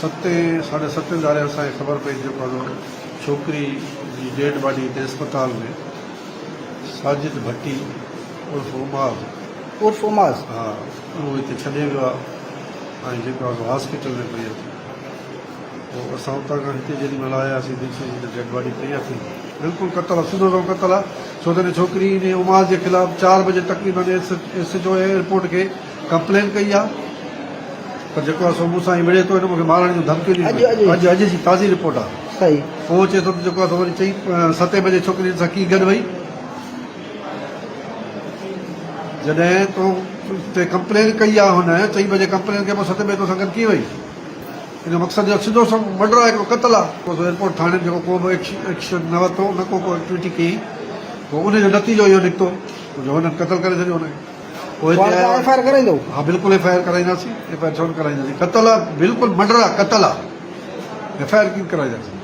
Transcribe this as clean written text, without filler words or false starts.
साढ़े 7 दारे असांखे ख़बर पई जेको छोकिरी जी डेड बॉडी हिते अस्पताल में साजिद भट्टी उर्फ उमाज़ हा उहो हिते छॾे वियो आहे ऐं जेको आहे हॉस्पिटल में पई अचे पोइ असां उतां खां हिते जेॾी महिल आयासीं ॾिसी डेड बॉडी पई आहे बिल्कुलु कतल आहे सिधो सो कतल आहे छो त छोकिरी ने उमाज़ जे ख़िलाफ़ु 4 बजे तक़रीबन एसएचओ एयरपोर्ट खे कंप्लेन कई आहे पर जेको आहे सो मूंसां ई विढ़े थो हिन मूंखे मारण जूं धमकियूं ॾिनियूं अॼु जी ताज़ी रिपोर्ट आहे सही पोइ अचे थो त जेको आहे वरी चई 7 बजे छोकिरी सां कीअं गॾु वई जॾहिं तूं ते कंप्लेन कई आहे हुन 4 बजे कंप्लेन कई पोइ 7 बजे तोसां गॾु कीअं वई इन मक़सदु जो सिधो सो मर्डर आहे हिकिड़ो कतल आहे पोइ एयरपोर्ट थाणे में जेको को बि एक्शन न वरितो न को एक्टिविटी कई पोइ उनजो नतीजो इहो निकितो जो हुननि कतल करे छॾियो हुनखे पोइ एफआईआर कराईंदो हा बिल्कुलु एफआईआर कराईंदासीं एफआईआर छो न कराईंदासीं कतल आहे बिल्कुलु मर्डर आहे कतल आहे एफआईआर कीअं कराईंदासीं